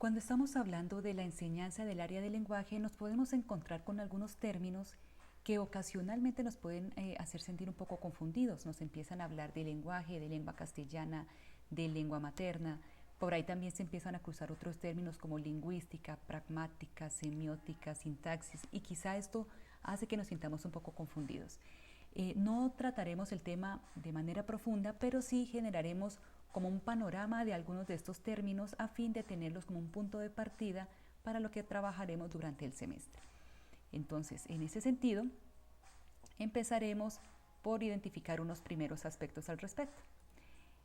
Cuando estamos hablando de la enseñanza del área del lenguaje, nos podemos encontrar con algunos términos que ocasionalmente nos pueden hacer sentir un poco confundidos. Nos empiezan a hablar de lenguaje, de lengua castellana, de lengua materna. Por ahí también se empiezan a cruzar otros términos como lingüística, pragmática, semiótica, sintaxis, y quizá esto hace que nos sintamos un poco confundidos. No trataremos el tema de manera profunda, pero sí generaremos como un panorama de algunos de estos términos a fin de tenerlos como un punto de partida para lo que trabajaremos durante el semestre. Entonces, en ese sentido, empezaremos por identificar unos primeros aspectos al respecto.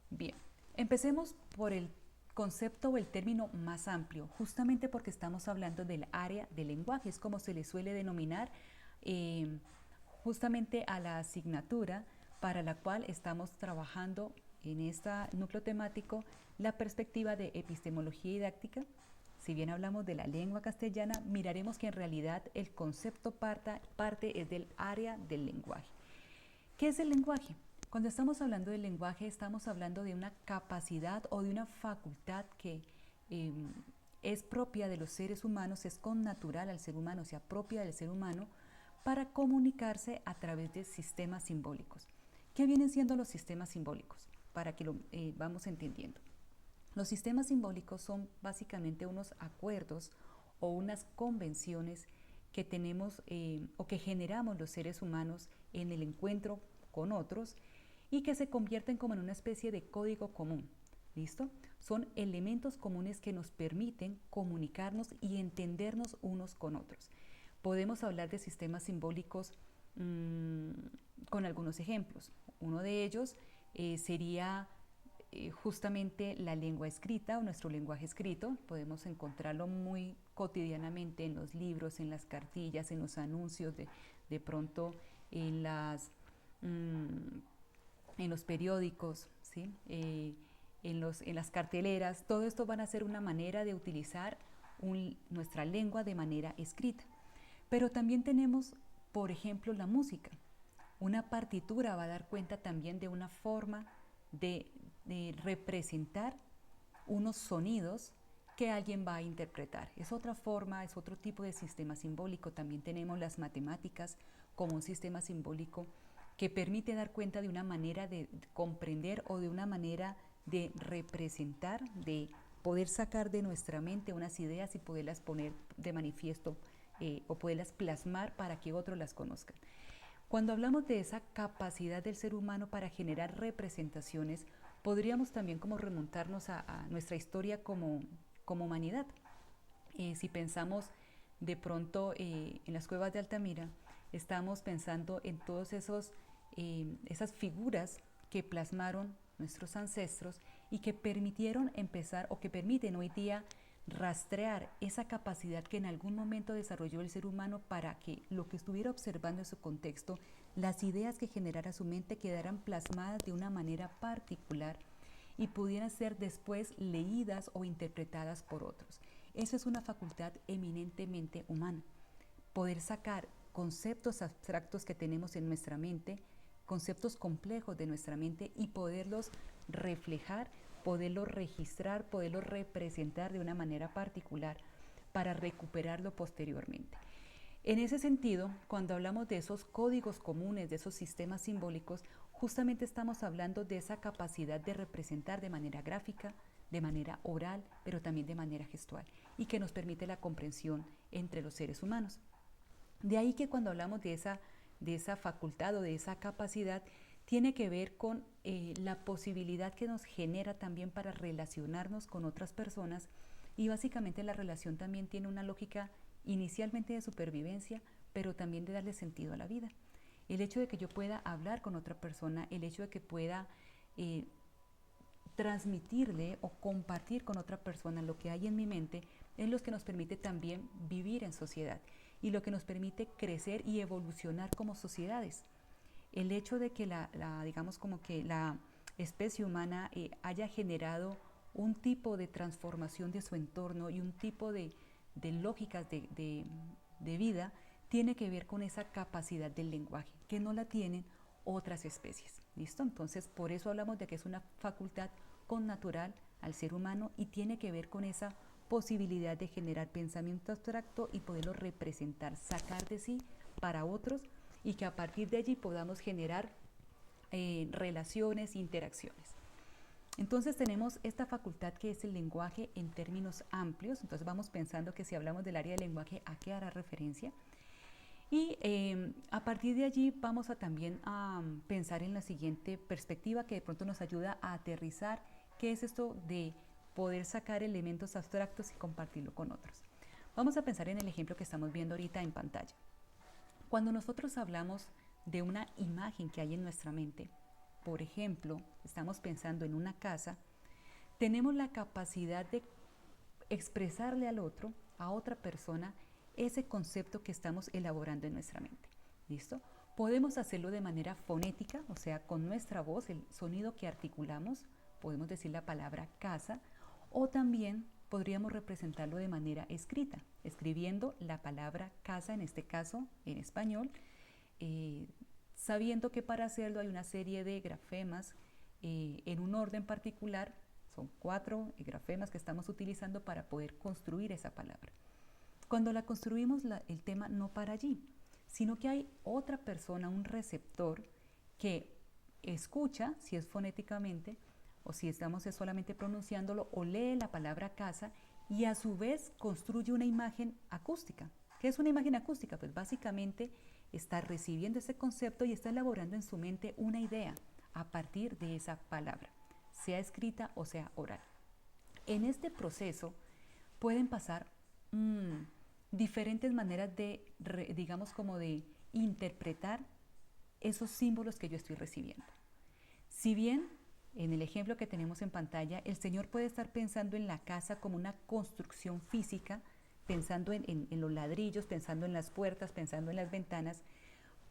Bien, empecemos por el concepto o el término más amplio, justamente porque estamos hablando del área del lenguaje, es como se le suele denominar justamente a la asignatura para la cual estamos trabajando en este núcleo temático la perspectiva de epistemología didáctica. Si bien hablamos de la lengua castellana, miraremos que en realidad el concepto parte es del área del lenguaje. ¿Qué es el lenguaje? Cuando estamos hablando del lenguaje, estamos hablando de una capacidad o de una facultad que es propia de los seres humanos, es connatural al ser humano, se apropia del ser humano para comunicarse a través de sistemas simbólicos. ¿Qué vienen siendo los sistemas simbólicos? Para que lo vamos entendiendo. Los sistemas simbólicos son básicamente unos acuerdos o unas convenciones que tenemos o que generamos los seres humanos en el encuentro con otros y que se convierten como en una especie de código común. ¿Listo? Son elementos comunes que nos permiten comunicarnos y entendernos unos con otros. Podemos hablar de sistemas simbólicos con algunos ejemplos. Uno de ellos sería justamente la lengua escrita o nuestro lenguaje escrito. Podemos encontrarlo muy cotidianamente en los libros, en las cartillas, en los anuncios, de pronto en los periódicos, ¿sí? En las carteleras. Todo esto van a ser una manera de utilizar nuestra lengua de manera escrita. Pero también tenemos, por ejemplo, la música. Una partitura va a dar cuenta también de una forma de representar unos sonidos que alguien va a interpretar. Es otra forma, es otro tipo de sistema simbólico. También tenemos las matemáticas como un sistema simbólico que permite dar cuenta de una manera de comprender o de una manera de representar, de poder sacar de nuestra mente unas ideas y poderlas poner de manifiesto o poderlas plasmar para que otros las conozcan. Cuando hablamos de esa capacidad del ser humano para generar representaciones, podríamos también como remontarnos a nuestra historia como humanidad. Si pensamos de pronto en las cuevas de Altamira, estamos pensando en todos esas figuras que plasmaron nuestros ancestros y que permitieron empezar o que permiten hoy día rastrear esa capacidad que en algún momento desarrolló el ser humano para que lo que estuviera observando en su contexto, las ideas que generara su mente quedaran plasmadas de una manera particular y pudieran ser después leídas o interpretadas por otros. Eso es una facultad eminentemente humana. Poder sacar conceptos abstractos que tenemos en nuestra mente, conceptos complejos de nuestra mente y poderlos reflejar, poderlos registrar, poderlos representar de una manera particular para recuperarlo posteriormente. En ese sentido, cuando hablamos de esos códigos comunes, de esos sistemas simbólicos, justamente estamos hablando de esa capacidad de representar de manera gráfica, de manera oral, pero también de manera gestual, y que nos permite la comprensión entre los seres humanos. De ahí que cuando hablamos de esa facultad o de esa capacidad, tiene que ver con la posibilidad que nos genera también para relacionarnos con otras personas, y básicamente la relación también tiene una lógica inicialmente de supervivencia, pero también de darle sentido a la vida. El hecho de que yo pueda hablar con otra persona, el hecho de que pueda transmitirle o compartir con otra persona lo que hay en mi mente, es lo que nos permite también vivir en sociedad y lo que nos permite crecer y evolucionar como sociedades. El hecho de que digamos como que la especie humana haya generado un tipo de transformación de su entorno y un tipo de lógicas de vida tiene que ver con esa capacidad del lenguaje, que no la tienen otras especies. ¿Listo? Entonces, por eso hablamos de que es una facultad connatural al ser humano y tiene que ver con esa posibilidad de generar pensamiento abstracto y poderlo representar, sacar de sí para otros y que a partir de allí podamos generar relaciones, interacciones. Entonces tenemos esta facultad que es el lenguaje en términos amplios, entonces vamos pensando que si hablamos del área del lenguaje, ¿a qué hará referencia? Y a partir de allí vamos a también a pensar en la siguiente perspectiva que de pronto nos ayuda a aterrizar qué es esto de poder sacar elementos abstractos y compartirlo con otros. Vamos a pensar en el ejemplo que estamos viendo ahorita en pantalla. Cuando nosotros hablamos de una imagen que hay en nuestra mente, por ejemplo, estamos pensando en una casa, tenemos la capacidad de expresarle al otro, a otra persona, ese concepto que estamos elaborando en nuestra mente. ¿Listo? Podemos hacerlo de manera fonética, o sea, con nuestra voz, el sonido que articulamos, podemos decir la palabra casa, o también podríamos representarlo de manera escrita, escribiendo la palabra casa, en este caso en español, sabiendo que para hacerlo hay una serie de grafemas en un orden particular, son 4 grafemas que estamos utilizando para poder construir esa palabra. Cuando la construimos, el tema no para allí, sino que hay otra persona, un receptor, que escucha, si es fonéticamente, o si estamos solamente pronunciándolo, o lee la palabra casa y a su vez construye una imagen acústica. ¿Qué es una imagen acústica? Pues básicamente está recibiendo ese concepto y está elaborando en su mente una idea a partir de esa palabra, sea escrita o sea oral. En este proceso pueden pasar diferentes maneras de, digamos, como de interpretar esos símbolos que yo estoy recibiendo. Si bien en el ejemplo que tenemos en pantalla, el Señor puede estar pensando en la casa como una construcción física, pensando en los ladrillos, pensando en las puertas, pensando en las ventanas,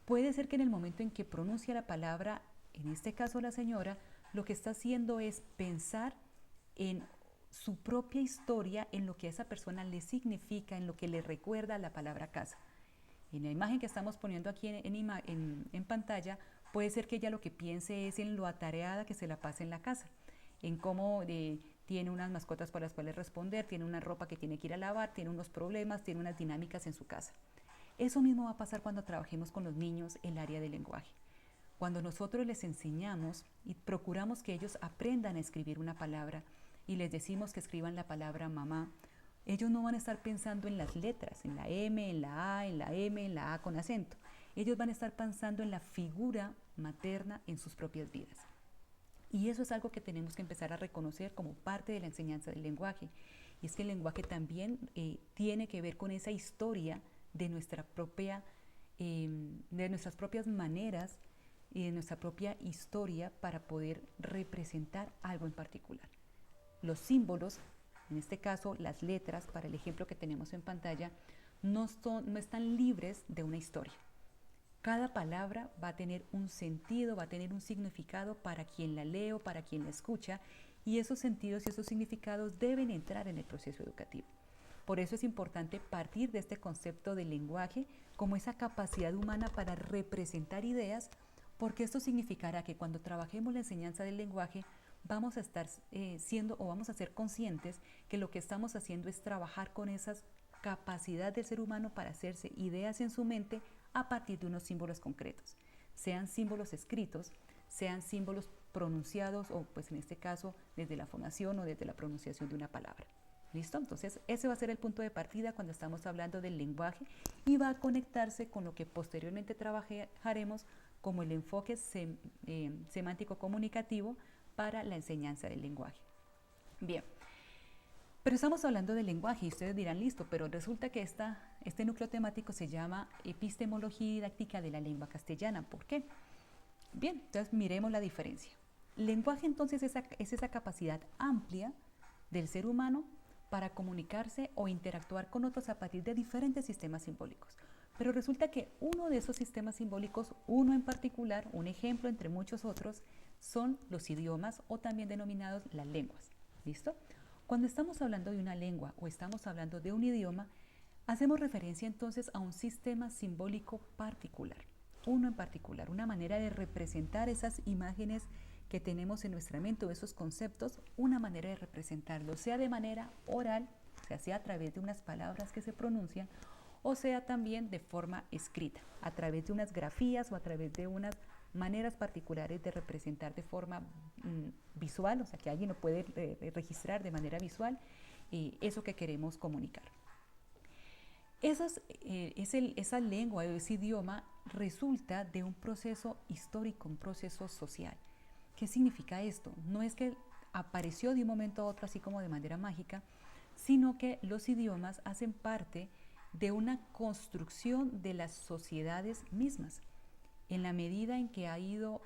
puede ser que en el momento en que pronuncia la palabra, en este caso la señora, lo que está haciendo es pensar en su propia historia, en lo que a esa persona le significa, en lo que le recuerda la palabra casa. En la imagen que estamos poniendo aquí en pantalla, puede ser que ella lo que piense es en lo atareada que se la pasa en la casa, en cómo tiene unas mascotas para las cuales responder, tiene una ropa que tiene que ir a lavar, tiene unos problemas, tiene unas dinámicas en su casa. Eso mismo va a pasar cuando trabajemos con los niños el área del lenguaje. Cuando nosotros les enseñamos y procuramos que ellos aprendan a escribir una palabra y les decimos que escriban la palabra mamá, ellos no van a estar pensando en las letras, en la M, en la A, en la M, en la A con acento. Ellos van a estar pensando en la figura materna en sus propias vidas. Y eso es algo que tenemos que empezar a reconocer como parte de la enseñanza del lenguaje. Y es que el lenguaje también tiene que ver con esa historia de nuestras propias maneras y de nuestra propia historia para poder representar algo en particular. Los símbolos, en este caso las letras, para el ejemplo que tenemos en pantalla, no están libres de una historia. Cada palabra va a tener un sentido, va a tener un significado para quien la lee o para quien la escucha, y esos sentidos y esos significados deben entrar en el proceso educativo. Por eso es importante partir de este concepto del lenguaje como esa capacidad humana para representar ideas, porque esto significará que cuando trabajemos la enseñanza del lenguaje vamos a estar vamos a ser conscientes que lo que estamos haciendo es trabajar con esas capacidades del ser humano para hacerse ideas en su mente a partir de unos símbolos concretos, sean símbolos escritos, sean símbolos pronunciados o pues en este caso desde la fonación o desde la pronunciación de una palabra. ¿Listo? Entonces ese va a ser el punto de partida cuando estamos hablando del lenguaje y va a conectarse con lo que posteriormente trabajaremos como el enfoque semántico comunicativo para la enseñanza del lenguaje. Bien, pero estamos hablando del lenguaje y ustedes dirán, listo, pero resulta que este núcleo temático se llama Epistemología Didáctica de la Lengua Castellana. ¿Por qué? Bien, entonces miremos la diferencia. Lenguaje entonces es esa capacidad amplia del ser humano para comunicarse o interactuar con otros a partir de diferentes sistemas simbólicos. Pero resulta que uno de esos sistemas simbólicos, uno en particular, un ejemplo entre muchos otros, son los idiomas o también denominados las lenguas. ¿Listo? Cuando estamos hablando de una lengua o estamos hablando de un idioma, hacemos referencia entonces a un sistema simbólico particular, uno en particular, una manera de representar esas imágenes que tenemos en nuestra mente o esos conceptos, una manera de representarlos, sea de manera oral, sea a través de unas palabras que se pronuncian, o sea también de forma escrita, a través de unas grafías o a través de unas maneras particulares de representar de forma visual, o sea que alguien lo puede registrar de manera visual eso que queremos comunicar. Esa lengua o ese idioma resulta de un proceso histórico, un proceso social. ¿Qué significa esto? No es que apareció de un momento a otro así como de manera mágica, sino que los idiomas hacen parte de una construcción de las sociedades mismas. En la medida en que ha ido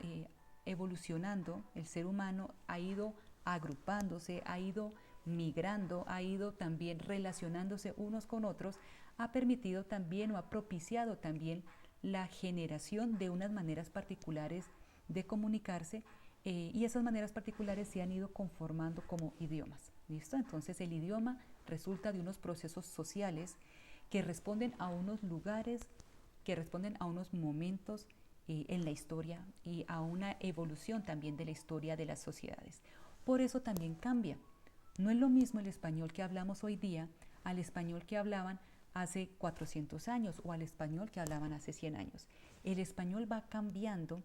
evolucionando el ser humano, ha ido agrupándose, ha ido migrando, ha ido también relacionándose unos con otros, ha permitido también o ha propiciado también la generación de unas maneras particulares de comunicarse y esas maneras particulares se han ido conformando como idiomas. ¿Listo? Entonces el idioma resulta de unos procesos sociales que responden a unos lugares, que responden a unos momentos en la historia y a una evolución también de la historia de las sociedades. Por eso también cambia. No es lo mismo el español que hablamos hoy día al español que hablaban hace 400 años o al español que hablaban hace 100 años. El español va cambiando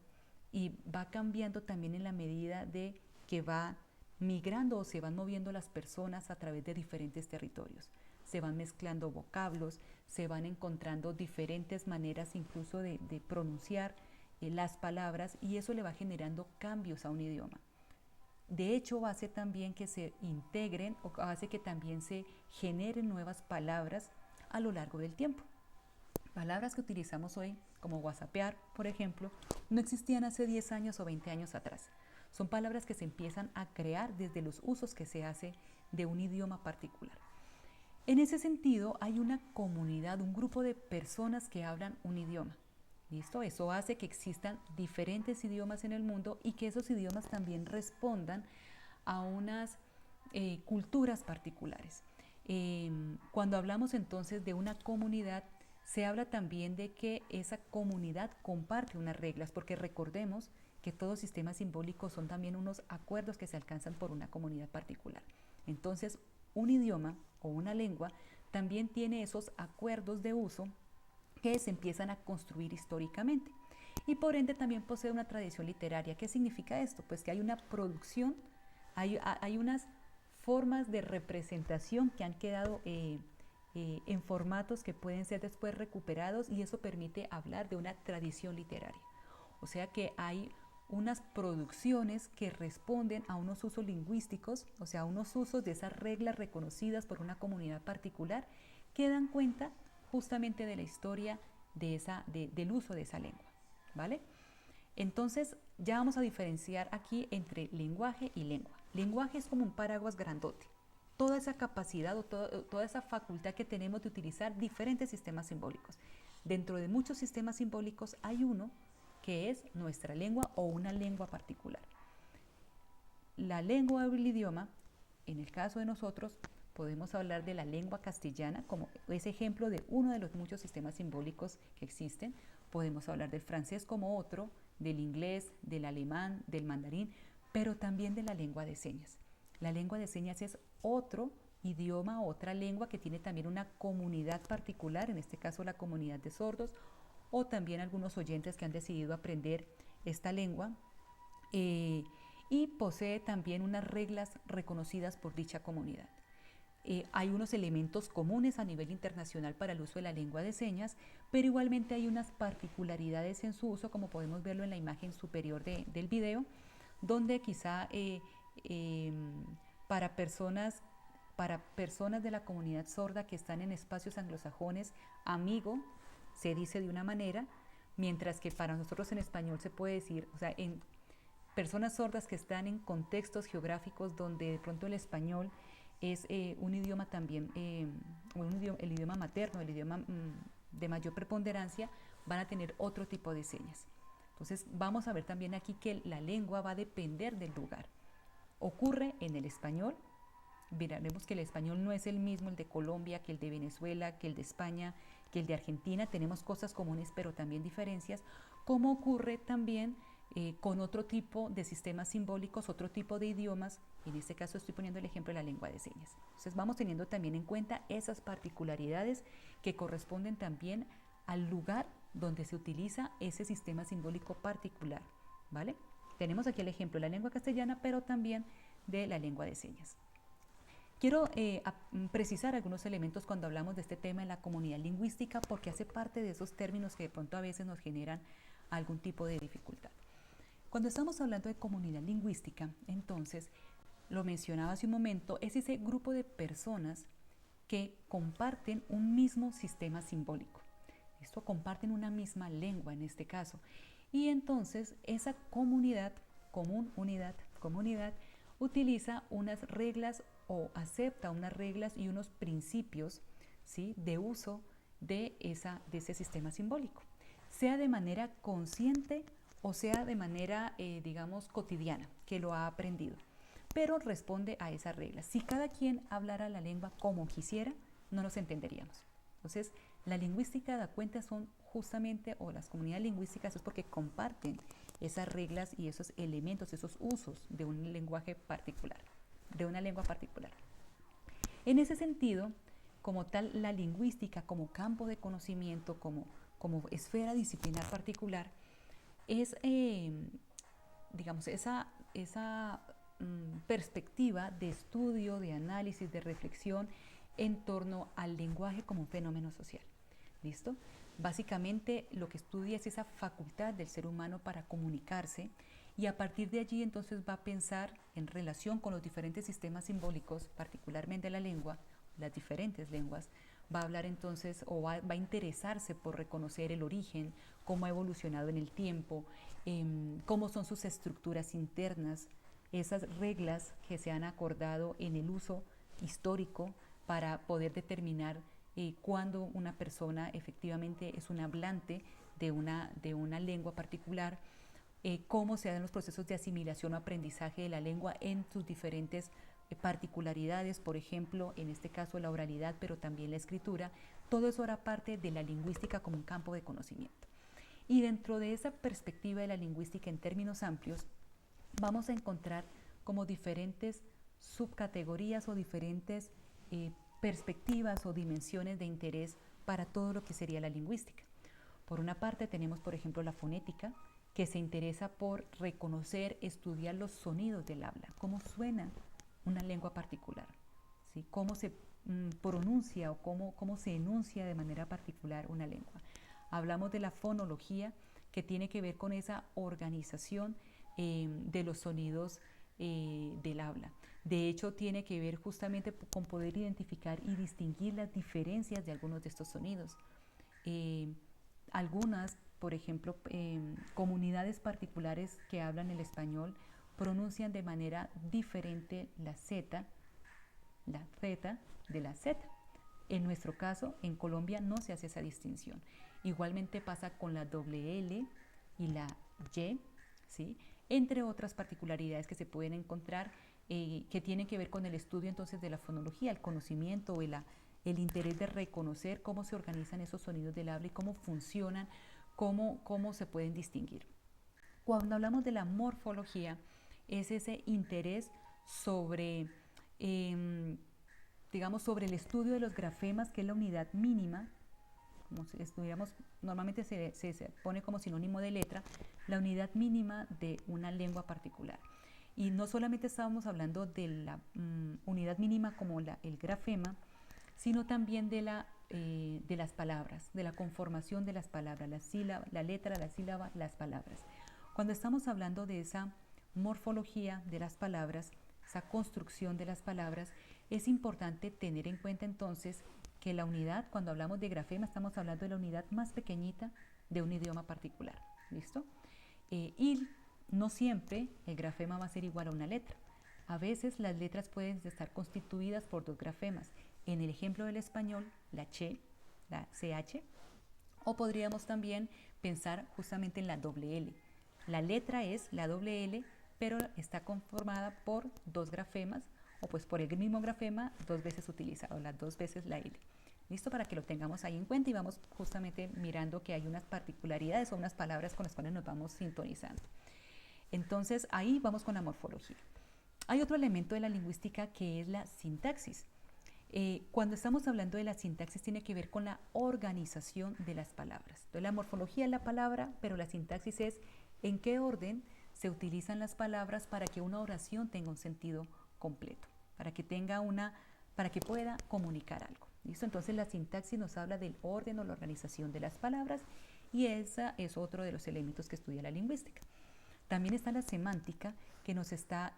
y va cambiando también en la medida de que va migrando o se van moviendo las personas a través de diferentes territorios. Se van mezclando vocablos, se van encontrando diferentes maneras incluso de pronunciar las palabras y eso le va generando cambios a un idioma. De hecho, hace también que se integren o hace que también se generen nuevas palabras a lo largo del tiempo. Palabras que utilizamos hoy, como whatsappear, por ejemplo, no existían hace 10 años o 20 años atrás. Son palabras que se empiezan a crear desde los usos que se hace de un idioma particular. En ese sentido, hay una comunidad, un grupo de personas que hablan un idioma. ¿Listo? Eso hace que existan diferentes idiomas en el mundo y que esos idiomas también respondan a unas culturas particulares. Cuando hablamos entonces de una comunidad, se habla también de que esa comunidad comparte unas reglas, porque recordemos que todos sistemas simbólicos son también unos acuerdos que se alcanzan por una comunidad particular. Entonces, un idioma o una lengua también tiene esos acuerdos de uso que se empiezan a construir históricamente. Y por ende también posee una tradición literaria. ¿Qué significa esto? Pues que hay una producción, hay unas formas de representación que han quedado en formatos que pueden ser después recuperados y eso permite hablar de una tradición literaria. O sea que hay unas producciones que responden a unos usos lingüísticos, o sea, a unos usos de esas reglas reconocidas por una comunidad particular que dan cuenta justamente de la historia del uso de esa lengua, ¿vale? Entonces ya vamos a diferenciar aquí entre lenguaje y lengua. Lenguaje es como un paraguas grandote, toda esa capacidad o toda esa facultad que tenemos de utilizar diferentes sistemas simbólicos. Dentro de muchos sistemas simbólicos hay uno que es nuestra lengua o una lengua particular. La lengua o el idioma, en el caso de nosotros, podemos hablar de la lengua castellana como ese ejemplo de uno de los muchos sistemas simbólicos que existen. Podemos hablar del francés como otro, del inglés, del alemán, del mandarín, pero también de la lengua de señas. La lengua de señas es otro idioma, otra lengua que tiene también una comunidad particular, en este caso la comunidad de sordos, o también algunos oyentes que han decidido aprender esta lengua y posee también unas reglas reconocidas por dicha comunidad. Hay unos elementos comunes a nivel internacional para el uso de la lengua de señas, pero igualmente hay unas particularidades en su uso, como podemos verlo en la imagen superior del video, donde quizá para personas de la comunidad sorda que están en espacios anglosajones, amigo se dice de una manera, mientras que para nosotros en español se puede decir, o sea, en personas sordas que están en contextos geográficos donde de pronto el español es un idioma también, el idioma materno, el idioma de mayor preponderancia, van a tener otro tipo de señas. Entonces vamos a ver también aquí que la lengua va a depender del lugar. Ocurre en el español, veremos que el español no es el mismo el de Colombia, que el de Venezuela, que el de España, que el de Argentina. Tenemos cosas comunes, pero también diferencias, como ocurre también con otro tipo de sistemas simbólicos, otro tipo de idiomas. En este caso estoy poniendo el ejemplo de la lengua de señas. Entonces vamos teniendo también en cuenta esas particularidades que corresponden también al lugar donde se utiliza ese sistema simbólico particular, ¿vale? Tenemos aquí el ejemplo de la lengua castellana, pero también de la lengua de señas. Quiero precisar algunos elementos cuando hablamos de este tema en la comunidad lingüística, porque hace parte de esos términos que de pronto a veces nos generan algún tipo de dificultad. Cuando estamos hablando de comunidad lingüística, entonces, lo mencionaba hace un momento, es ese grupo de personas que comparten un mismo sistema simbólico. Esto comparten una misma lengua en este caso. Y entonces esa comunidad, comunidad, utiliza unas reglas o acepta unas reglas y unos principios, ¿sí?, de uso de ese sistema simbólico, sea de manera consciente o sea de manera, digamos, cotidiana, que lo ha aprendido, pero responde a esas reglas. Si cada quien hablara la lengua como quisiera, no nos entenderíamos. Entonces, la lingüística da cuenta son justamente, o las comunidades lingüísticas, es porque comparten esas reglas y esos elementos, esos usos de un lenguaje particular, de una lengua particular. En ese sentido, como tal, la lingüística como campo de conocimiento, como esfera disciplinar particular, es, digamos, esa perspectiva de estudio, de análisis, de reflexión en torno al lenguaje como un fenómeno social. ¿Listo? Básicamente lo que estudia es esa facultad del ser humano para comunicarse, y a partir de allí entonces va a pensar en relación con los diferentes sistemas simbólicos, particularmente la lengua, las diferentes lenguas. Va a hablar entonces o va a interesarse por reconocer el origen, cómo ha evolucionado en el tiempo, cómo son sus estructuras internas, esas reglas que se han acordado en el uso histórico para poder determinar cuándo una persona efectivamente es un hablante de una lengua particular, cómo se dan los procesos de asimilación o aprendizaje de la lengua en sus diferentes particularidades, por ejemplo, en este caso la oralidad, pero también la escritura. Todo eso hará parte de la lingüística como un campo de conocimiento. Y dentro de esa perspectiva de la lingüística en términos amplios, vamos a encontrar como diferentes subcategorías o diferentes perspectivas o dimensiones de interés para todo lo que sería la lingüística. Por una parte tenemos, por ejemplo, la fonética, que se interesa por reconocer, estudiar los sonidos del habla, cómo suena una lengua particular, ¿sí?, cómo se pronuncia o cómo se enuncia de manera particular una lengua. Hablamos de la fonología, que tiene que ver con esa organización de los sonidos del habla. De hecho, tiene que ver justamente con poder identificar y distinguir las diferencias de algunos de estos sonidos. Algunas, por ejemplo, comunidades particulares que hablan el español pronuncian de manera diferente la Z de la Z. En nuestro caso, en Colombia no se hace esa distinción. Igualmente pasa con la doble L y la Y, ¿sí?, entre otras particularidades que se pueden encontrar que tienen que ver con el estudio entonces de la fonología, el conocimiento o el interés de reconocer cómo se organizan esos sonidos del habla y cómo funcionan, cómo se pueden distinguir. Cuando hablamos de la morfología, es ese interés sobre, digamos, sobre el estudio de los grafemas, que es la unidad mínima, como si estuviéramos, normalmente se pone como sinónimo de letra, la unidad mínima de una lengua particular. Y no solamente estábamos hablando de la unidad mínima como el grafema, sino también de las palabras, de la conformación de las palabras, la letra, la sílaba, las palabras. Cuando estamos hablando de esa morfología de las palabras, esa construcción de las palabras, es importante tener en cuenta entonces que la unidad, cuando hablamos de grafema, estamos hablando de la unidad más pequeñita de un idioma particular. ¿Listo? Y no siempre el grafema va a ser igual a una letra. A veces las letras pueden estar constituidas por dos grafemas. En el ejemplo del español, la ch, la ch, o podríamos también pensar justamente en la doble L. La letra es la doble L, pero está conformada por dos grafemas, o pues por el mismo grafema dos veces utilizado, las dos veces la L. Listo, para que lo tengamos ahí en cuenta y vamos justamente mirando que hay unas particularidades o unas palabras con las cuales nos vamos sintonizando. Entonces ahí vamos con la morfología. Hay otro elemento de la lingüística que es la sintaxis. Cuando estamos hablando de la sintaxis tiene que ver con la organización de las palabras. Entonces la morfología es la palabra, pero la sintaxis es en qué orden se utilizan las palabras para que una oración tenga un sentido completo, para que pueda comunicar algo. ¿Listo? Entonces la sintaxis nos habla del orden o la organización de las palabras y esa es otro de los elementos que estudia la lingüística. También está la semántica que nos está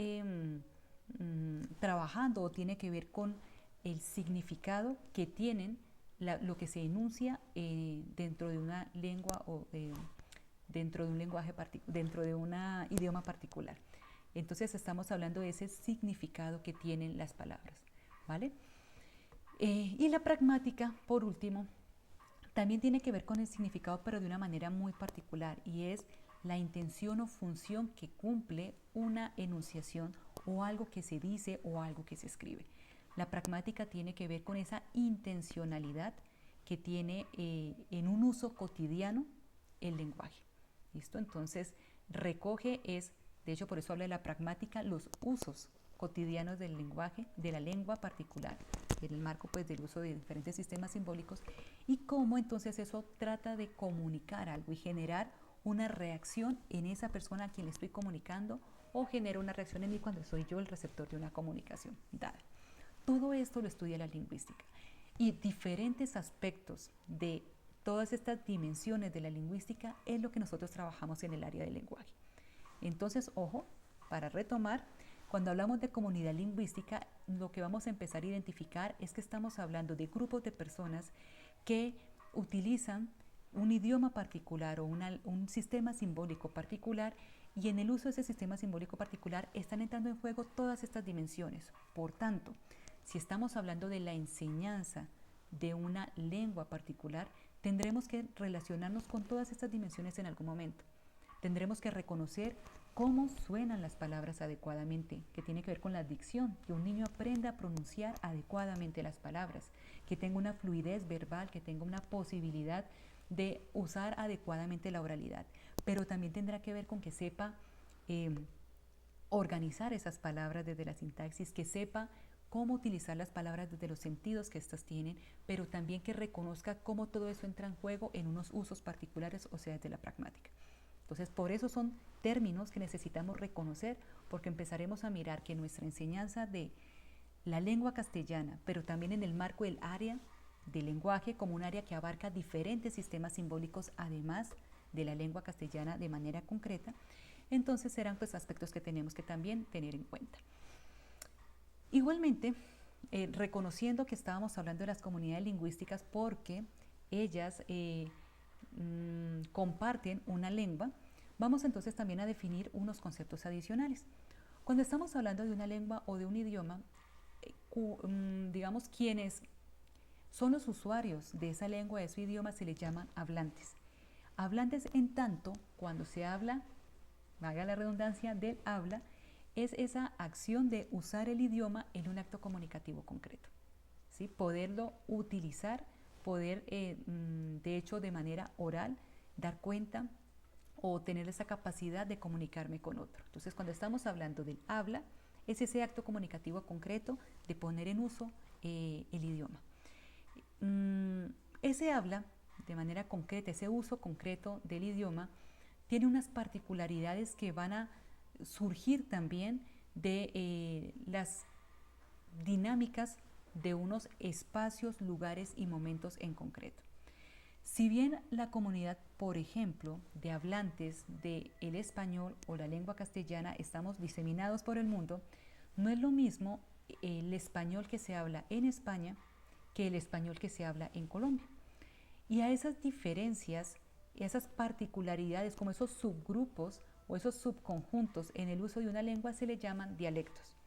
trabajando o tiene que ver con el significado que tienen lo que se enuncia dentro de una lengua o dentro de un lenguaje dentro de un idioma particular. Entonces estamos hablando de ese significado que tienen las palabras, ¿vale? Y la pragmática, por último, también tiene que ver con el significado, pero de una manera muy particular, y es la intención o función que cumple una enunciación o algo que se dice o algo que se escribe. La pragmática tiene que ver con esa intencionalidad que tiene en un uso cotidiano el lenguaje. ¿Listo? Entonces, recoge de hecho por eso habla de la pragmática, los usos cotidianos del lenguaje, de la lengua particular, en el marco pues del uso de diferentes sistemas simbólicos y cómo entonces eso trata de comunicar algo y generar una reacción en esa persona a quien le estoy comunicando o genera una reacción en mí cuando soy yo el receptor de una comunicación dada. Todo esto lo estudia la lingüística y diferentes aspectos de todas estas dimensiones de la lingüística es lo que nosotros trabajamos en el área del lenguaje. Entonces, ojo, para retomar, cuando hablamos de comunidad lingüística, lo que vamos a empezar a identificar es que estamos hablando de grupos de personas que utilizan un idioma particular o un sistema simbólico particular y en el uso de ese sistema simbólico particular están entrando en juego todas estas dimensiones. Por tanto, si estamos hablando de la enseñanza de una lengua particular, tendremos que relacionarnos con todas estas dimensiones en algún momento. Tendremos que reconocer cómo suenan las palabras adecuadamente, que tiene que ver con la dicción, que un niño aprenda a pronunciar adecuadamente las palabras, que tenga una fluidez verbal, que tenga una posibilidad de usar adecuadamente la oralidad, pero también tendrá que ver con que sepa organizar esas palabras desde la sintaxis, que sepa cómo utilizar las palabras desde los sentidos que éstas tienen, pero también que reconozca cómo todo eso entra en juego en unos usos particulares, o sea, desde la pragmática. Entonces, por eso son términos que necesitamos reconocer, porque empezaremos a mirar que nuestra enseñanza de la lengua castellana, pero también en el marco del área del lenguaje como un área que abarca diferentes sistemas simbólicos, además de la lengua castellana de manera concreta, entonces serán pues aspectos que tenemos que también tener en cuenta. Igualmente, reconociendo que estábamos hablando de las comunidades lingüísticas porque ellas comparten una lengua, vamos entonces también a definir unos conceptos adicionales. Cuando estamos hablando de una lengua o de un idioma, digamos quienes son los usuarios de esa lengua, de su idioma, se les llaman hablantes. Hablantes en tanto, cuando se habla, valga la redundancia, del habla, es esa acción de usar el idioma en un acto comunicativo concreto, ¿sí? Poderlo utilizar, poder, de hecho, de manera oral, dar cuenta o tener esa capacidad de comunicarme con otro. Entonces, cuando estamos hablando del habla, es ese acto comunicativo concreto de poner en uso el idioma. Ese habla, de manera concreta, ese uso concreto del idioma, tiene unas particularidades que van a surgir también de las dinámicas de unos espacios, lugares y momentos en concreto. Si bien la comunidad, por ejemplo, de hablantes del español o la lengua castellana estamos diseminados por el mundo, no es lo mismo el español que se habla en España que el español que se habla en Colombia. Y a esas diferencias, esas particularidades, como esos subgrupos o esos subconjuntos en el uso de una lengua se le llaman dialectos.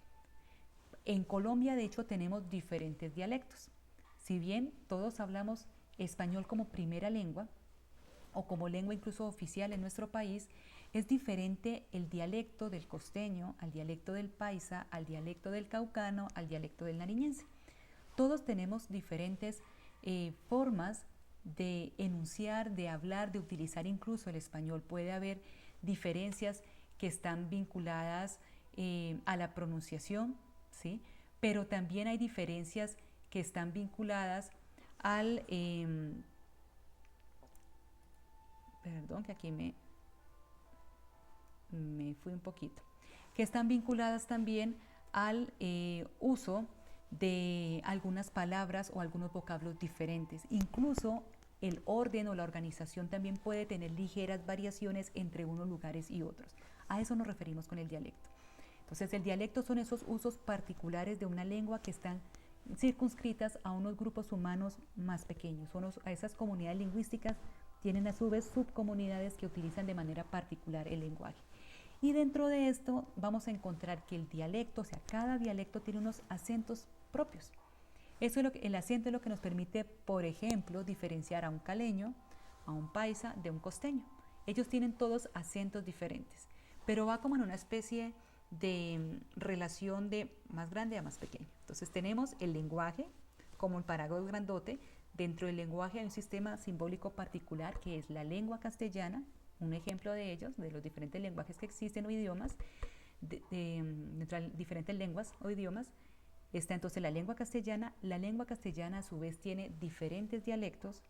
En Colombia, de hecho, tenemos diferentes dialectos. Si bien todos hablamos español como primera lengua o como lengua incluso oficial en nuestro país, es diferente el dialecto del costeño, al dialecto del paisa, al dialecto del caucano, al dialecto del nariñense. Todos tenemos diferentes formas de enunciar, de hablar, de utilizar incluso el español. Puede haber diferencias que están vinculadas a la pronunciación, ¿sí? Pero también hay diferencias que están vinculadas al... perdón, que aquí me fui un poquito, que están vinculadas también al uso de algunas palabras o algunos vocablos diferentes. Incluso el orden o la organización también puede tener ligeras variaciones entre unos lugares y otros. A eso nos referimos con el dialecto. Entonces, el dialecto son esos usos particulares de una lengua que están circunscritas a unos grupos humanos más pequeños. A esas comunidades lingüísticas tienen a su vez subcomunidades que utilizan de manera particular el lenguaje. Y dentro de esto vamos a encontrar que el dialecto, o sea, cada dialecto tiene unos acentos propios. El acento es lo que nos permite, por ejemplo, diferenciar a un caleño, a un paisa, de un costeño. Ellos tienen todos acentos diferentes, pero va como en una especie de relación de más grande a más pequeño. Entonces tenemos el lenguaje como el paraguas grandote. Dentro del lenguaje hay un sistema simbólico particular que es la lengua castellana, un ejemplo de ellos, de los diferentes lenguajes que existen o idiomas, dentro de diferentes lenguas o idiomas, está entonces la lengua castellana. La lengua castellana a su vez tiene diferentes dialectos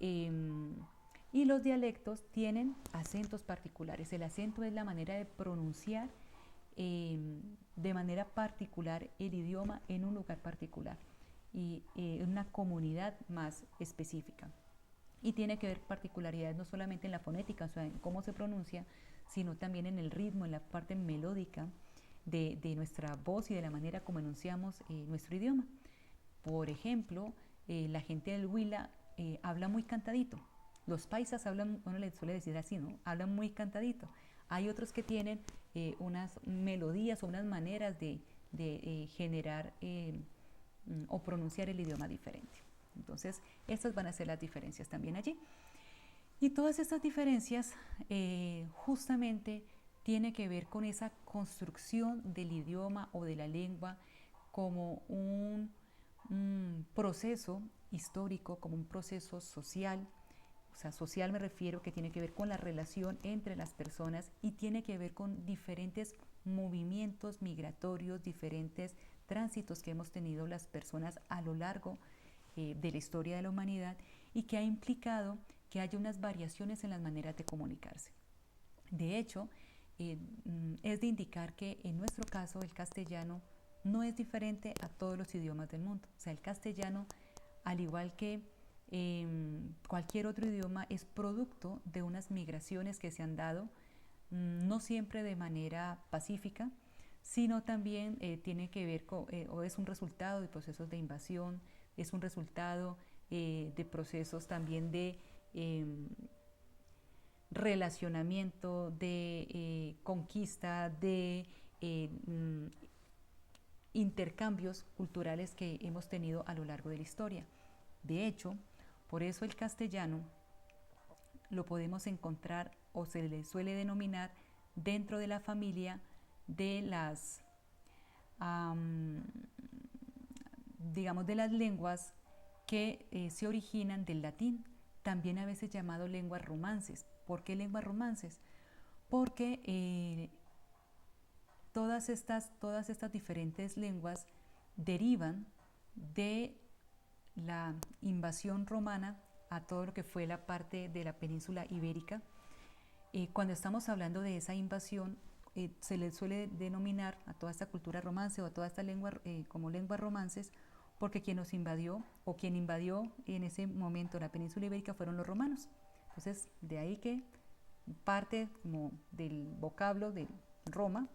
y los dialectos tienen acentos particulares. El acento es la manera de pronunciar de manera particular el idioma en un lugar particular y en una comunidad más específica. Y tiene que ver particularidades no solamente en la fonética, o sea, en cómo se pronuncia, sino también en el ritmo, en la parte melódica de nuestra voz y de la manera como enunciamos nuestro idioma. Por ejemplo, la gente del Huila habla muy cantadito. Los paisas hablan, uno les suele decir así, ¿no? Hablan muy cantadito. Hay otros que tienen unas melodías o unas maneras de generar o pronunciar el idioma diferente. Entonces, estas van a ser las diferencias también allí. Y todas estas diferencias justamente tiene que ver con esa construcción del idioma o de la lengua como un proceso histórico, como un proceso social. O sea, social me refiero que tiene que ver con la relación entre las personas y tiene que ver con diferentes movimientos migratorios, diferentes tránsitos que hemos tenido las personas a lo largo de la historia de la humanidad y que ha implicado que haya unas variaciones en las maneras de comunicarse. De hecho, es de indicar que en nuestro caso el castellano no es diferente a todos los idiomas del mundo. O sea, el castellano, al igual que cualquier otro idioma, es producto de unas migraciones que se han dado, no siempre de manera pacífica, sino también tiene que ver con, o es un resultado de procesos de invasión, es un resultado de procesos también de relacionamiento, de conquista, de intercambios culturales que hemos tenido a lo largo de la historia. De hecho, por eso el castellano lo podemos encontrar o se le suele denominar dentro de la familia de las digamos, de las lenguas que se originan del latín, también a veces llamado lenguas romances. ¿Por qué lenguas romances? Porque todas estas diferentes lenguas derivan de la invasión romana a todo lo que fue la parte de la península ibérica. Cuando estamos hablando de esa invasión, se le suele denominar a toda esta cultura romance o a toda esta lengua como lenguas romances, porque quien nos invadió o quien invadió en ese momento la península ibérica fueron los romanos. Entonces, de ahí que parte como del vocablo de Roma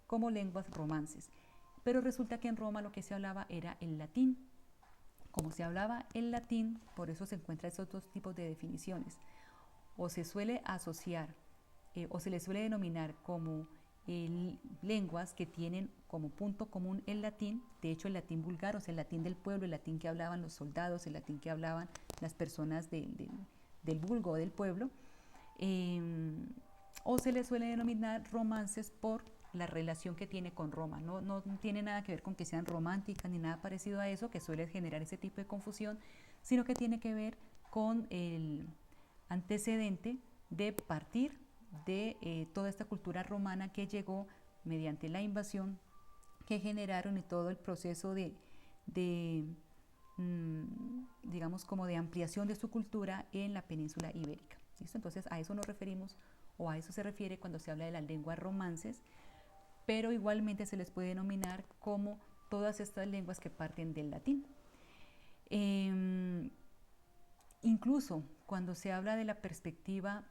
como lenguas romances. Pero resulta que en Roma lo que se hablaba era el latín. Como se hablaba el latín, por eso se encuentran esos dos tipos de definiciones. O se suele asociar o se le suele denominar como lenguas que tienen como punto común el latín. De hecho, el latín vulgar, o sea, el latín del pueblo, el latín que hablaban los soldados, el latín que hablaban las personas del vulgo o del pueblo. O se le suele denominar romances por la relación que tiene con Roma. No tiene nada que ver con que sean románticas ni nada parecido a eso, que suele generar ese tipo de confusión, sino que tiene que ver con el antecedente de partir de toda esta cultura romana que llegó mediante la invasión que generaron y todo el proceso de digamos, como de ampliación de su cultura en la península ibérica. ¿Listo? Entonces a eso nos referimos, o a eso se refiere cuando se habla de las lenguas romances, pero igualmente se les puede denominar como todas estas lenguas que parten del latín. Incluso cuando se habla de la perspectiva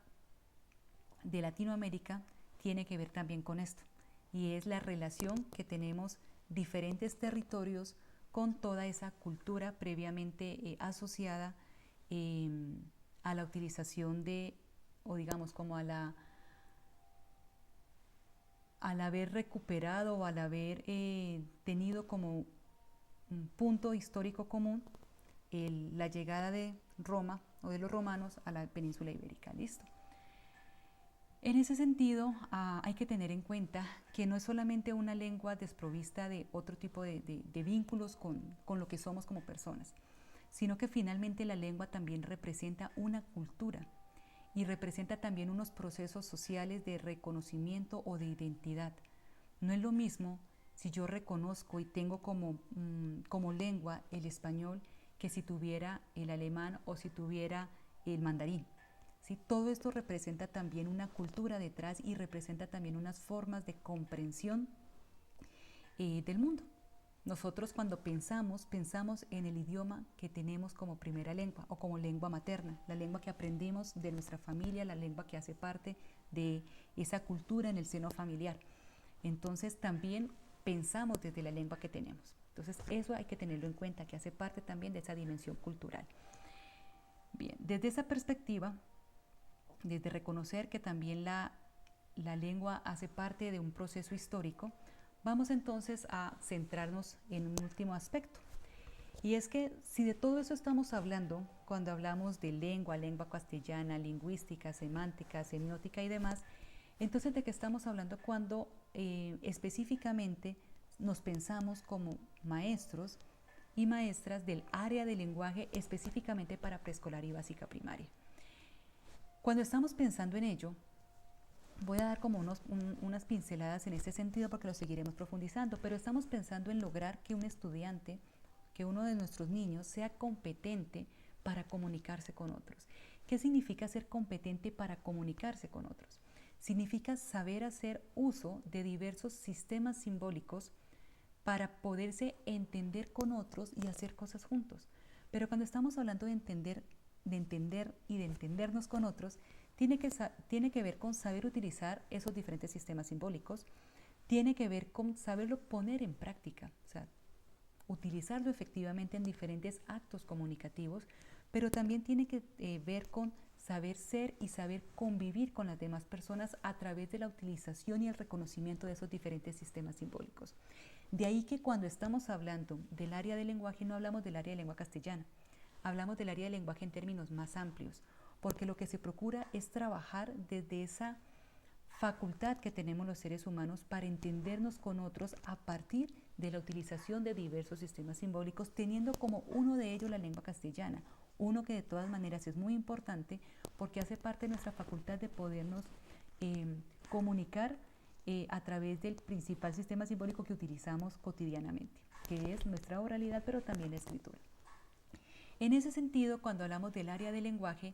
de Latinoamérica, tiene que ver también con esto, y es la relación que tenemos diferentes territorios con toda esa cultura previamente asociada a la utilización de, o digamos como al haber recuperado o al haber tenido como un punto histórico común la llegada de Roma o de los romanos a la península ibérica. ¿Listo? En ese sentido, hay que tener en cuenta que no es solamente una lengua desprovista de otro tipo de vínculos con lo que somos como personas, sino que finalmente la lengua también representa una cultura y representa también unos procesos sociales de reconocimiento o de identidad. No es lo mismo si yo reconozco y tengo como lengua el español que si tuviera el alemán o si tuviera el mandarín. ¿Sí? Todo esto representa también una cultura detrás y representa también unas formas de comprensión del mundo. Nosotros cuando pensamos en el idioma que tenemos como primera lengua o como lengua materna, la lengua que aprendimos de nuestra familia, la lengua que hace parte de esa cultura en el seno familiar. Entonces también pensamos desde la lengua que tenemos. Entonces eso hay que tenerlo en cuenta, que hace parte también de esa dimensión cultural. Bien, desde esa perspectiva, desde reconocer que también la lengua hace parte de un proceso histórico, vamos entonces a centrarnos en un último aspecto. Y es que si de todo eso estamos hablando, cuando hablamos de lengua castellana, lingüística, semántica, semiótica y demás, entonces de qué estamos hablando cuando específicamente nos pensamos como maestros y maestras del área de lenguaje específicamente para preescolar y básica primaria. Cuando estamos pensando en ello, voy a dar como unas pinceladas en este sentido porque lo seguiremos profundizando, pero estamos pensando en lograr que un estudiante, que uno de nuestros niños sea competente para comunicarse con otros. ¿Qué significa ser competente para comunicarse con otros? Significa saber hacer uso de diversos sistemas simbólicos para poderse entender con otros y hacer cosas juntos. Pero cuando estamos hablando de entender y de entendernos con otros, tiene que ver con saber utilizar esos diferentes sistemas simbólicos, tiene que ver con saberlo poner en práctica, o sea, utilizarlo efectivamente en diferentes actos comunicativos, pero también tiene que ver con saber ser y saber convivir con las demás personas a través de la utilización y el reconocimiento de esos diferentes sistemas simbólicos. De ahí que cuando estamos hablando del área del lenguaje no hablamos del área de lengua castellana, hablamos del área del lenguaje en términos más amplios, porque lo que se procura es trabajar desde esa facultad que tenemos los seres humanos para entendernos con otros a partir de la utilización de diversos sistemas simbólicos, teniendo como uno de ellos la lengua castellana, uno que de todas maneras es muy importante porque hace parte de nuestra facultad de podernos comunicar a través del principal sistema simbólico que utilizamos cotidianamente, que es nuestra oralidad, pero también la escritura. En ese sentido, cuando hablamos del área del lenguaje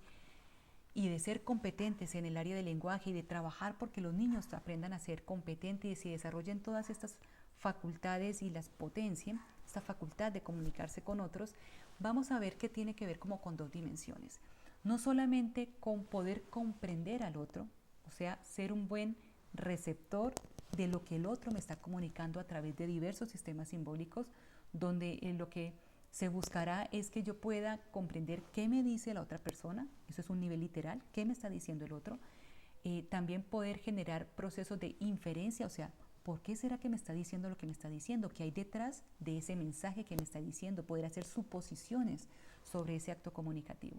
y de ser competentes en el área del lenguaje y de trabajar porque los niños aprendan a ser competentes y desarrollen todas estas facultades y las potencien, esta facultad de comunicarse con otros, vamos a ver que tiene que ver como con dos dimensiones. No solamente con poder comprender al otro, o sea, ser un buen receptor de lo que el otro me está comunicando a través de diversos sistemas simbólicos, donde lo que se buscará es que yo pueda comprender qué me dice la otra persona, eso es un nivel literal, qué me está diciendo el otro. También poder generar procesos de inferencia, o sea, ¿por qué será que me está diciendo lo que me está diciendo? ¿Qué hay detrás de ese mensaje que me está diciendo? Poder hacer suposiciones sobre ese acto comunicativo.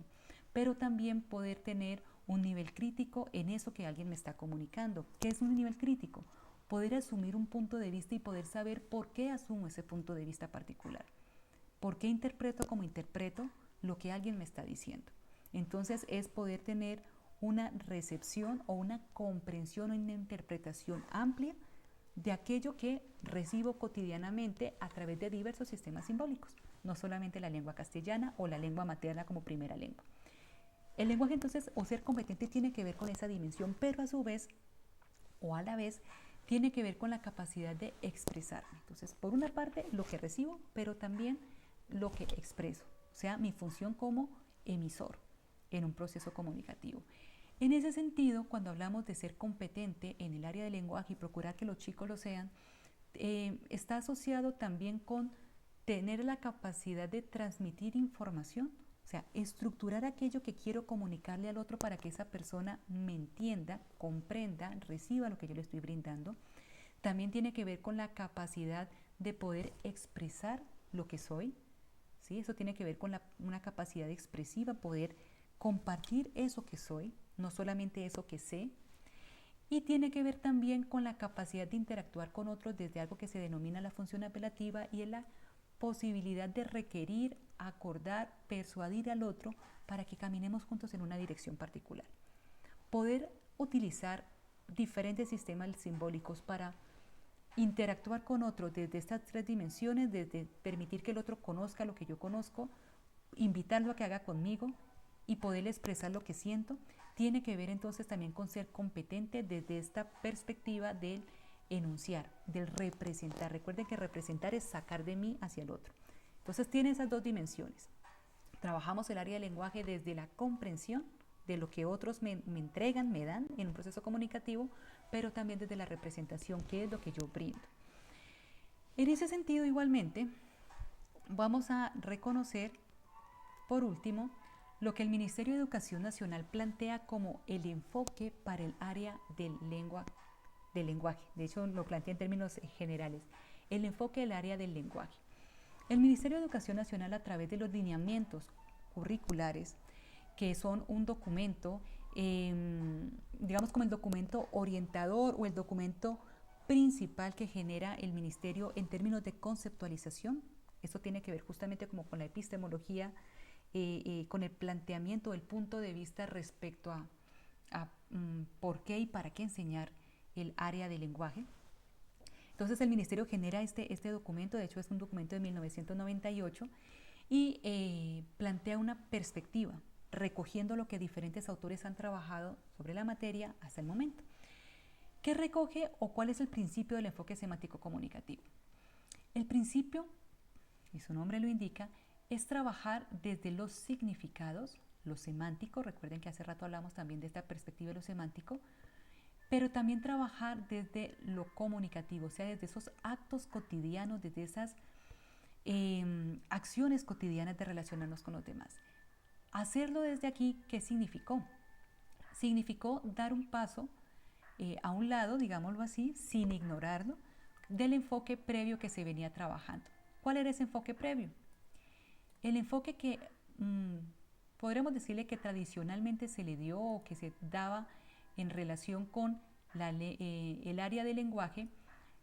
Pero también poder tener un nivel crítico en eso que alguien me está comunicando. ¿Qué es un nivel crítico? Poder asumir un punto de vista y poder saber por qué asumo ese punto de vista particular. ¿Por qué interpreto como interpreto lo que alguien me está diciendo? Entonces es poder tener una recepción o una comprensión o una interpretación amplia de aquello que recibo cotidianamente a través de diversos sistemas simbólicos, no solamente la lengua castellana o la lengua materna como primera lengua. El lenguaje entonces, o ser competente, tiene que ver con esa dimensión, pero a su vez, o a la vez, tiene que ver con la capacidad de expresarme. Entonces, por una parte, lo que recibo, pero también lo que expreso, o sea, mi función como emisor en un proceso comunicativo. En ese sentido, cuando hablamos de ser competente en el área del lenguaje y procurar que los chicos lo sean, está asociado también con tener la capacidad de transmitir información, o sea, estructurar aquello que quiero comunicarle al otro para que esa persona me entienda, comprenda, reciba lo que yo le estoy brindando. También tiene que ver con la capacidad de poder expresar lo que soy, ¿sí? Eso tiene que ver con una capacidad expresiva, poder compartir eso que soy, no solamente eso que sé. Y tiene que ver también con la capacidad de interactuar con otros desde algo que se denomina la función apelativa y es la posibilidad de requerir, acordar, persuadir al otro para que caminemos juntos en una dirección particular. Poder utilizar diferentes sistemas simbólicos para interactuar con otros desde estas tres dimensiones, desde permitir que el otro conozca lo que yo conozco, invitarlo a que haga conmigo y poder expresar lo que siento, tiene que ver entonces también con ser competente desde esta perspectiva del enunciar, del representar. Recuerden que representar es sacar de mí hacia el otro. Entonces tiene esas dos dimensiones. Trabajamos el área del lenguaje desde la comprensión de lo que otros me entregan, me dan en un proceso comunicativo, pero también desde la representación, que es lo que yo brindo. En ese sentido, igualmente, vamos a reconocer, por último, lo que el Ministerio de Educación Nacional plantea como el enfoque para el área del lenguaje. De hecho, lo plantea en términos generales. El enfoque del área del lenguaje. El Ministerio de Educación Nacional, a través de los lineamientos curriculares, que son un documento, digamos como el documento orientador o el documento principal que genera el Ministerio en términos de conceptualización. Esto tiene que ver justamente como con la epistemología, con el planteamiento, el punto de vista respecto a por qué y para qué enseñar el área del lenguaje. Entonces el Ministerio genera este documento, de hecho es un documento de 1998, y plantea una perspectiva, recogiendo lo que diferentes autores han trabajado sobre la materia hasta el momento. ¿Qué recoge o cuál es el principio del enfoque semántico comunicativo? El principio, y su nombre lo indica, es trabajar desde los significados, lo semántico, recuerden que hace rato hablamos también de esta perspectiva de lo semántico, pero también trabajar desde lo comunicativo, o sea, desde esos actos cotidianos, desde esas acciones cotidianas de relacionarnos con los demás. Hacerlo desde aquí, ¿qué significó? Significó dar un paso a un lado, digámoslo así, sin ignorarlo, del enfoque previo que se venía trabajando. ¿Cuál era ese enfoque previo? El enfoque que podremos decirle que tradicionalmente se le dio o que se daba en relación con el área del lenguaje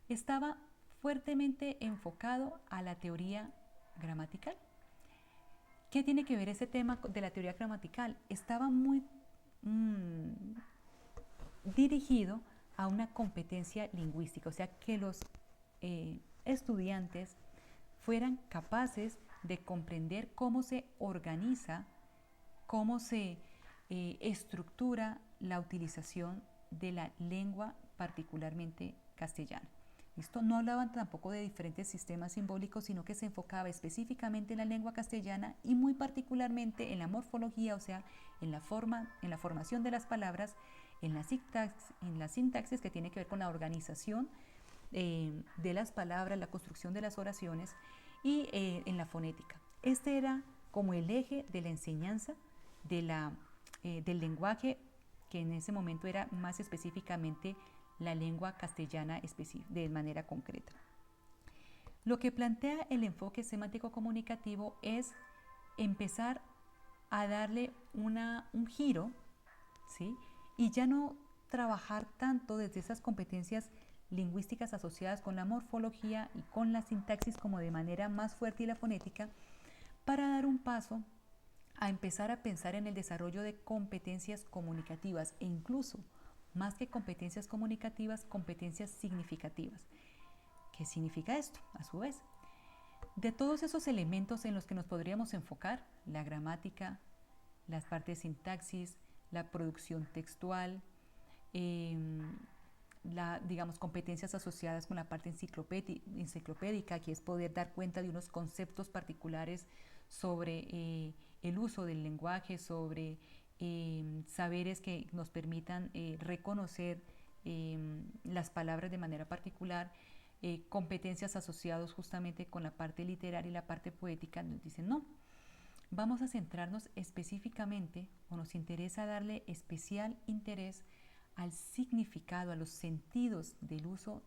estaba fuertemente enfocado a la teoría gramatical. ¿Qué tiene que ver ese tema de la teoría gramatical? Estaba muy dirigido a una competencia lingüística, o sea, que los estudiantes fueran capaces de comprender cómo se organiza, cómo se estructura la utilización de la lengua, particularmente castellana. ¿Listo? No hablaban tampoco de diferentes sistemas simbólicos, sino que se enfocaba específicamente en la lengua castellana y muy particularmente en la morfología, o sea, en la formación de las palabras, en la sintaxis que tiene que ver con la organización de las palabras, la construcción de las oraciones y en la fonética. Este era como el eje de la enseñanza del lenguaje, que en ese momento era más específicamente la lengua castellana de manera concreta. Lo que plantea el enfoque semántico comunicativo es empezar a darle un giro, ¿sí? Y ya no trabajar tanto desde esas competencias lingüísticas asociadas con la morfología y con la sintaxis como de manera más fuerte y la fonética, para dar un paso a empezar a pensar en el desarrollo de competencias comunicativas e incluso, más que competencias comunicativas, competencias significativas. ¿Qué significa esto? A su vez, de todos esos elementos en los que nos podríamos enfocar, la gramática, las partes de sintaxis, la producción textual, digamos, competencias asociadas con la parte enciclopédica, que es poder dar cuenta de unos conceptos particulares sobre el uso del lenguaje, sobre saberes que nos permitan reconocer las palabras de manera particular, competencias asociadas justamente con la parte literaria y la parte poética. Nos dicen, no, vamos a centrarnos específicamente, o nos interesa darle especial interés al significado, a los sentidos del uso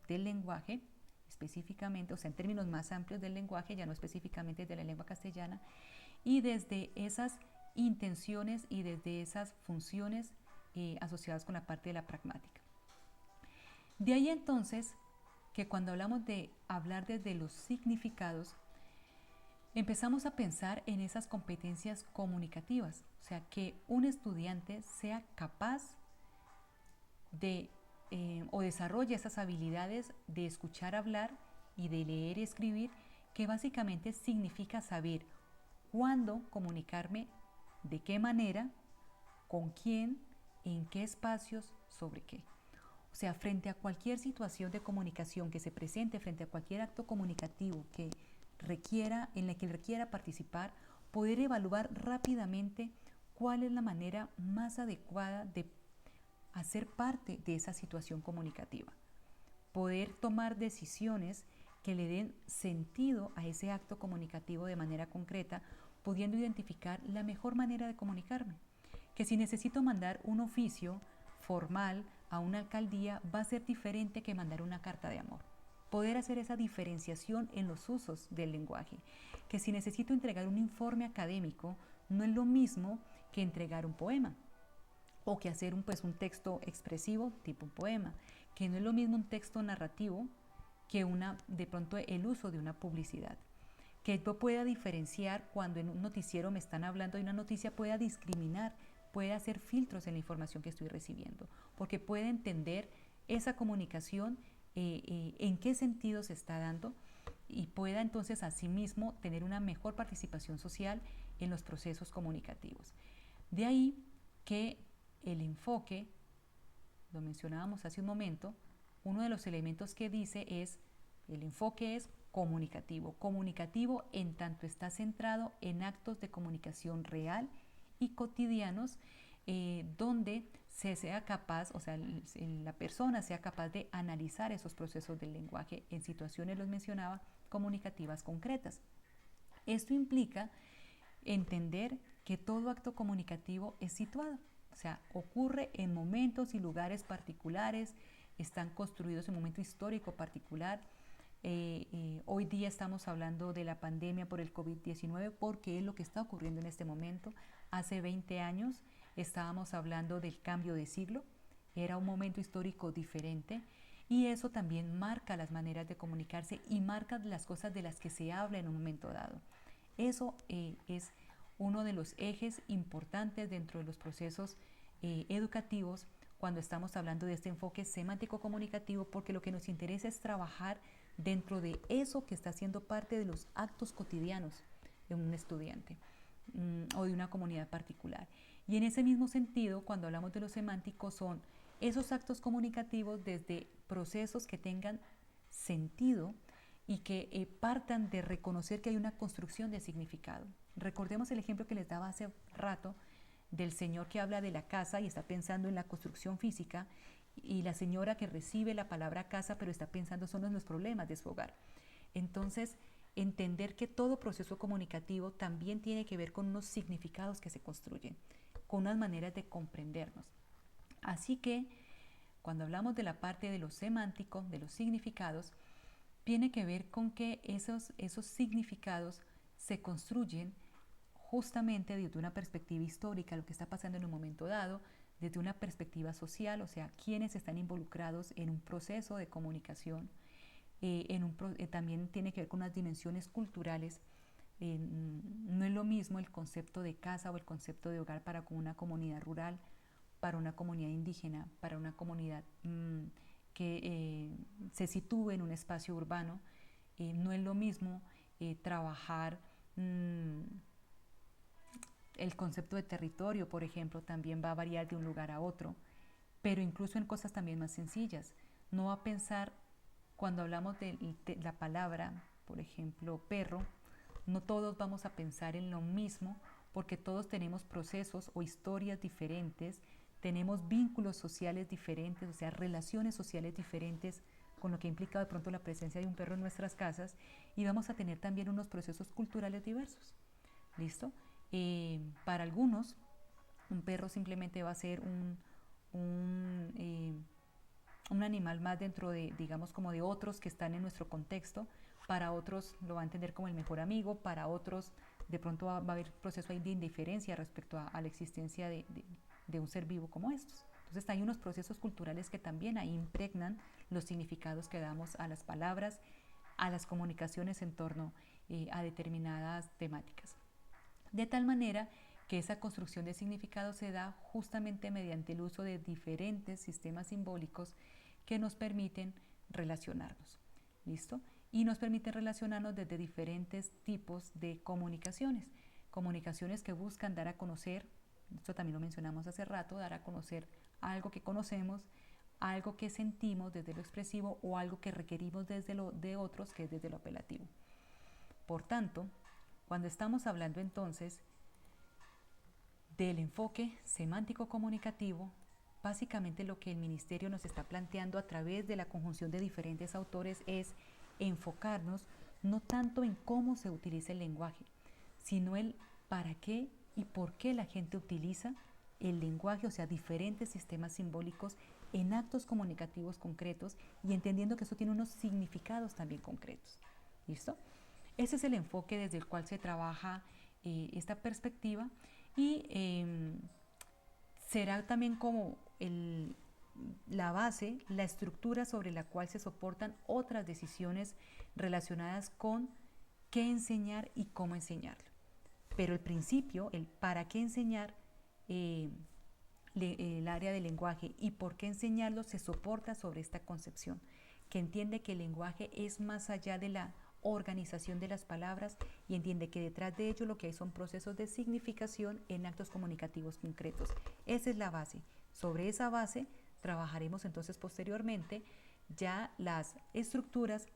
del lenguaje, específicamente, o sea, en términos más amplios del lenguaje, ya no específicamente de la lengua castellana, y desde esas intenciones y desde esas funciones asociadas con la parte de la pragmática. De ahí entonces que cuando hablamos de hablar desde los significados, empezamos a pensar en esas competencias comunicativas, o sea, que un estudiante sea capaz de o desarrolle esas habilidades de escuchar hablar y de leer y escribir, que básicamente significa saber cuándo comunicarme, de qué manera, con quién, en qué espacios, sobre qué. O sea, frente a cualquier situación de comunicación que se presente, frente a cualquier acto comunicativo que en la que requiera participar, poder evaluar rápidamente cuál es la manera más adecuada de hacer parte de esa situación comunicativa. Poder tomar decisiones que le den sentido a ese acto comunicativo de manera concreta, pudiendo identificar la mejor manera de comunicarme. Que si necesito mandar un oficio formal a una alcaldía, va a ser diferente que mandar una carta de amor. Poder hacer esa diferenciación en los usos del lenguaje. Que si necesito entregar un informe académico, no es lo mismo que entregar un poema o que hacer un texto expresivo tipo un poema, que no es lo mismo un texto narrativo que de pronto el uso de una publicidad. Que yo pueda diferenciar cuando en un noticiero me están hablando de una noticia, pueda discriminar, pueda hacer filtros en la información que estoy recibiendo, porque puede entender esa comunicación, en qué sentido se está dando, y pueda entonces asimismo tener una mejor participación social en los procesos comunicativos. De ahí que el enfoque, lo mencionábamos hace un momento, uno de los elementos que dice es, el enfoque es comunicativo. Comunicativo en tanto está centrado en actos de comunicación real y cotidianos, donde se sea capaz, o sea, la persona sea capaz de analizar esos procesos del lenguaje en situaciones, los mencionaba, comunicativas concretas. Esto implica entender que todo acto comunicativo es situado, o sea, ocurre en momentos y lugares particulares, están construidos en un momento histórico particular. Hoy día estamos hablando de la pandemia por el COVID-19 porque es lo que está ocurriendo en este momento. Hace 20 años estábamos hablando del cambio de siglo, era un momento histórico diferente y eso también marca las maneras de comunicarse y marca las cosas de las que se habla en un momento dado. Eso es uno de los ejes importantes dentro de los procesos educativos cuando estamos hablando de este enfoque semántico comunicativo, porque lo que nos interesa es trabajar dentro de eso que está siendo parte de los actos cotidianos de un estudiante o de una comunidad particular. Y en ese mismo sentido, cuando hablamos de lo semántico, son esos actos comunicativos desde procesos que tengan sentido y que partan de reconocer que hay una construcción de significado. Recordemos el ejemplo que les daba hace rato del señor que habla de la casa y está pensando en la construcción física, y la señora que recibe la palabra casa pero está pensando solo en los problemas de su hogar. Entonces, entender que todo proceso comunicativo también tiene que ver con unos significados que se construyen, con unas maneras de comprendernos. Así que, cuando hablamos de la parte de lo semántico, de los significados, tiene que ver con que esos significados se construyen justamente desde una perspectiva histórica, lo que está pasando en un momento dado, desde una perspectiva social, o sea, quienes están involucrados en un proceso de comunicación, también tiene que ver con unas dimensiones culturales. No es lo mismo el concepto de casa o el concepto de hogar para una comunidad rural, para una comunidad indígena, para una comunidad que se sitúe en un espacio urbano. No es lo mismo trabajar el concepto de territorio, por ejemplo, también va a variar de un lugar a otro, pero incluso en cosas también más sencillas. No va a pensar, cuando hablamos de la palabra, por ejemplo, perro, no todos vamos a pensar en lo mismo porque todos tenemos procesos o historias diferentes, tenemos vínculos sociales diferentes, o sea, relaciones sociales diferentes, con lo que implica de pronto la presencia de un perro en nuestras casas, y vamos a tener también unos procesos culturales diversos. ¿Listo? Para algunos, un perro simplemente va a ser un animal más dentro de, digamos, como de otros que están en nuestro contexto. Para otros lo va a entender como el mejor amigo, para otros de pronto va a haber proceso ahí de indiferencia respecto a la existencia de un ser vivo como estos. Entonces hay unos procesos culturales que también ahí impregnan los significados que damos a las palabras, a las comunicaciones en torno a determinadas temáticas. De tal manera que esa construcción de significado se da justamente mediante el uso de diferentes sistemas simbólicos que nos permiten relacionarnos. ¿Listo? Y nos permiten relacionarnos desde diferentes tipos de comunicaciones. Comunicaciones que buscan dar a conocer, esto también lo mencionamos hace rato, dar a conocer algo que conocemos, algo que sentimos desde lo expresivo o algo que requerimos desde lo de otros, que es desde lo apelativo. Por tanto, cuando estamos hablando entonces del enfoque semántico comunicativo, básicamente lo que el ministerio nos está planteando a través de la conjunción de diferentes autores es enfocarnos no tanto en cómo se utiliza el lenguaje, sino el para qué y por qué la gente utiliza el lenguaje, o sea, diferentes sistemas simbólicos en actos comunicativos concretos y entendiendo que eso tiene unos significados también concretos. ¿Listo? Ese es el enfoque desde el cual se trabaja esta perspectiva y será también como la base, la estructura sobre la cual se soportan otras decisiones relacionadas con qué enseñar y cómo enseñarlo. Pero el principio, el para qué enseñar el área del lenguaje y por qué enseñarlo, se soporta sobre esta concepción, que entiende que el lenguaje es más allá de la organización de las palabras y entiende que detrás de ello lo que hay son procesos de significación en actos comunicativos concretos. Esa es la base. Sobre esa base trabajaremos entonces posteriormente ya las estructuras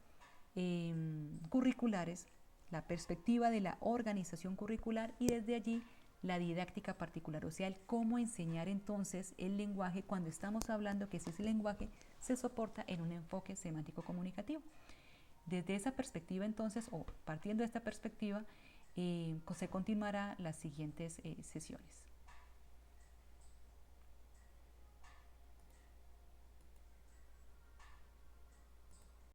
curriculares, la perspectiva de la organización curricular y desde allí la didáctica particular, o sea, el cómo enseñar entonces el lenguaje cuando estamos hablando que ese lenguaje se soporta en un enfoque semántico comunicativo. Desde esa perspectiva entonces, o partiendo de esta perspectiva, se continuará las siguientes sesiones.